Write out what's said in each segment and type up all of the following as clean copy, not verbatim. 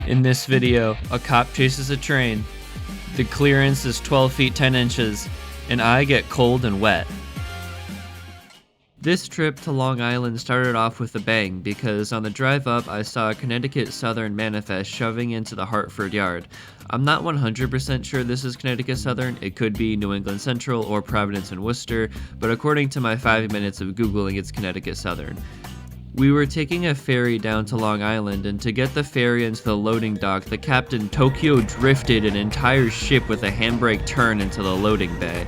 In this video, a cop chases a train. The clearance is 12 feet 10 inches, and I get cold and wet. This trip to Long Island started off with a bang because on the drive up I saw a Connecticut Southern manifest shoving into the Hartford yard. I'm not 100% sure this is Connecticut Southern, it could be New England Central or Providence and Worcester, but according to my 5 minutes of Googling, it's Connecticut Southern. We were taking a ferry down to Long Island, and to get the ferry into the loading dock, the captain Tokyo drifted an entire ship with a handbrake turn into the loading bay.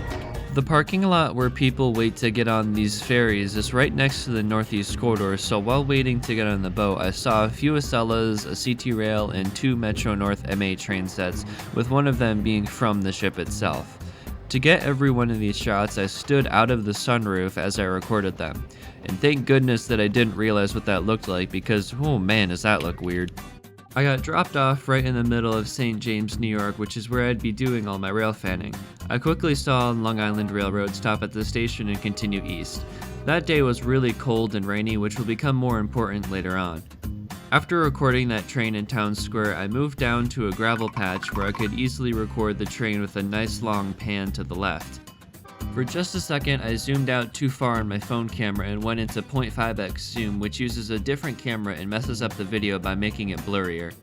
The parking lot where people wait to get on these ferries is right next to the Northeast Corridor, so while waiting to get on the boat, I saw a few Acellas, a CT Rail, and 2 Metro North MA train sets, with one of them being from the ship itself. To get every one of these shots, I stood out of the sunroof as I recorded them. And thank goodness that I didn't realize what that looked like because, oh man, does that look weird. I got dropped off right in the middle of St. James, New York, which is where I'd be doing all my railfanning. I quickly saw Long Island Railroad stop at the station and continue east. That day was really cold and rainy, which will become more important later on. After recording that train in Town Square, I moved down to a gravel patch where I could easily record the train with a nice long pan to the left. For just a second, I zoomed out too far on my phone camera and went into 0.5x zoom, which uses a different camera and messes up the video by making it blurrier.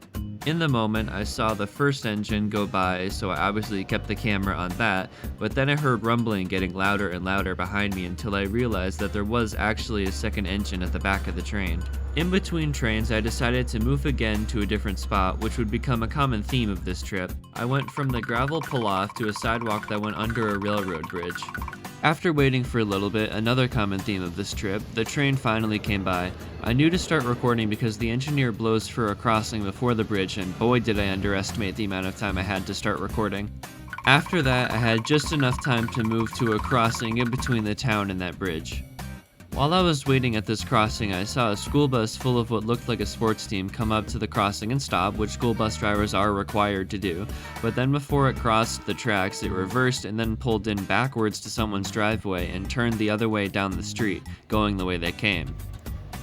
In the moment, I saw the first engine go by, so I obviously kept the camera on that, but then I heard rumbling getting louder and louder behind me until I realized that there was actually a second engine at the back of the train. In between trains, I decided to move again to a different spot, which would become a common theme of this trip. I went from the gravel pull-off to a sidewalk that went under a railroad bridge. After waiting for a little bit, another common theme of this trip, the train finally came by. I knew to start recording because the engineer blows for a crossing before the bridge, and boy did I underestimate the amount of time I had to start recording. After that, I had just enough time to move to a crossing in between the town and that bridge. While I was waiting at this crossing, I saw a school bus full of what looked like a sports team come up to the crossing and stop, which school bus drivers are required to do, but then before it crossed the tracks, it reversed and then pulled in backwards to someone's driveway and turned the other way down the street, going the way they came.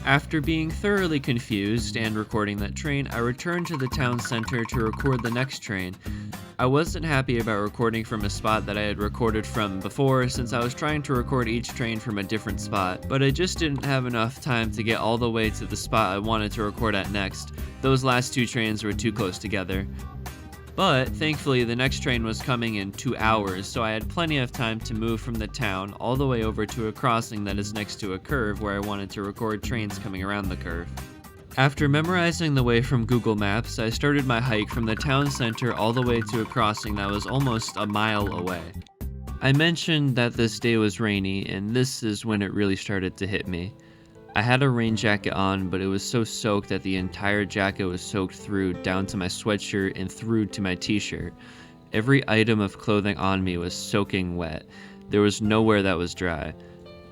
After being thoroughly confused and recording that train, I returned to the town center to record the next train. I wasn't happy about recording from a spot that I had recorded from before since I was trying to record each train from a different spot, but I just didn't have enough time to get all the way to the spot I wanted to record at next. Those last 2 trains were too close together. But thankfully the next train was coming in 2 hours, so I had plenty of time to move from the town all the way over to a crossing that is next to a curve where I wanted to record trains coming around the curve. After memorizing the way from Google Maps, I started my hike from the town center all the way to a crossing that was almost a mile away. I mentioned that this day was rainy, and this is when it really started to hit me. I had a rain jacket on, but it was so soaked that the entire jacket was soaked through down to my sweatshirt and through to my t-shirt. Every item of clothing on me was soaking wet. There was nowhere that was dry.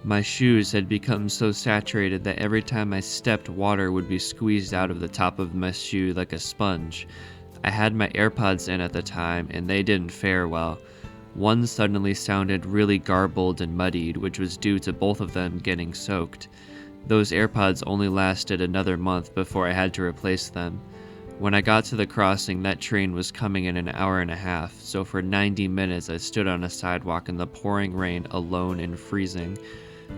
My shoes had become so saturated that every time I stepped, water would be squeezed out of the top of my shoe like a sponge. I had my AirPods in at the time, and they didn't fare well. One suddenly sounded really garbled and muddied, which was due to both of them getting soaked. Those AirPods only lasted another month before I had to replace them. When I got to the crossing, that train was coming in an hour and a half, so for 90 minutes I stood on a sidewalk in the pouring rain alone and freezing.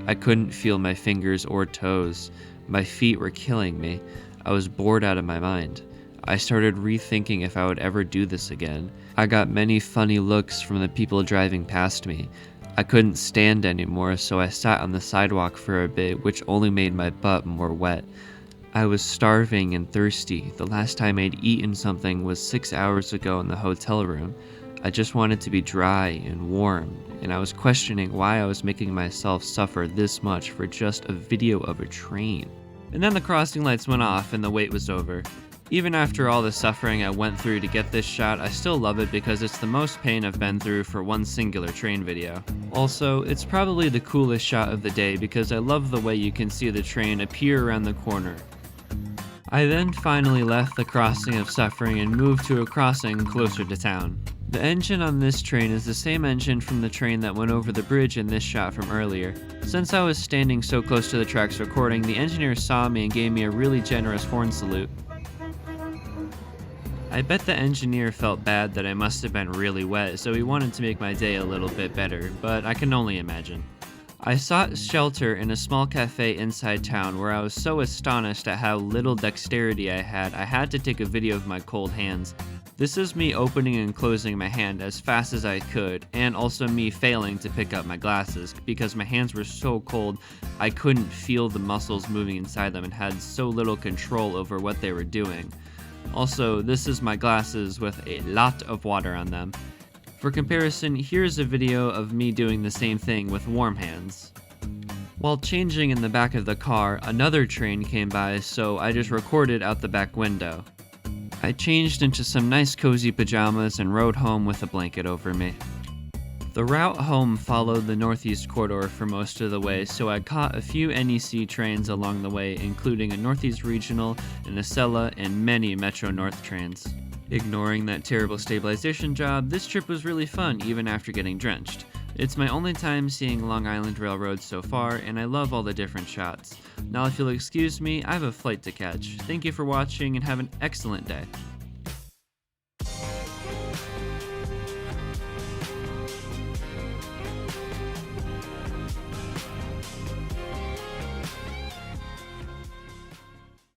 I couldn't feel my fingers or toes. My feet were killing me. I was bored out of my mind. I started rethinking if I would ever do this again. I got many funny looks from the people driving past me. I couldn't stand anymore, so I sat on the sidewalk for a bit, which only made my butt more wet. I was starving and thirsty. The last time I'd eaten something was 6 hours ago in the hotel room. I just wanted to be dry and warm, and I was questioning why I was making myself suffer this much for just a video of a train. And then the crossing lights went off and the wait was over. Even after all the suffering I went through to get this shot, I still love it because it's the most pain I've been through for one singular train video. Also, it's probably the coolest shot of the day because I love the way you can see the train appear around the corner. I then finally left the crossing of suffering and moved to a crossing closer to town. The engine on this train is the same engine from the train that went over the bridge in this shot from earlier. Since I was standing so close to the tracks recording, the engineer saw me and gave me a really generous horn salute. I bet the engineer felt bad that I must have been really wet, so he wanted to make my day a little bit better, but I can only imagine. I sought shelter in a small cafe inside town where I was so astonished at how little dexterity I had to take a video of my cold hands. This is me opening and closing my hand as fast as I could, and also me failing to pick up my glasses because my hands were so cold I couldn't feel the muscles moving inside them and had so little control over what they were doing. Also, this is my glasses with a lot of water on them. For comparison, here's a video of me doing the same thing with warm hands. While changing in the back of the car, another train came by, so I just recorded out the back window. I changed into some nice cozy pajamas and rode home with a blanket over me. The route home followed the Northeast Corridor for most of the way, so I caught a few NEC trains along the way, including a Northeast Regional, an Acela, and many Metro North trains. Ignoring that terrible stabilization job, this trip was really fun even after getting drenched. It's my only time seeing Long Island Railroad so far, and I love all the different shots. Now if you'll excuse me, I have a flight to catch. Thank you for watching and have an excellent day.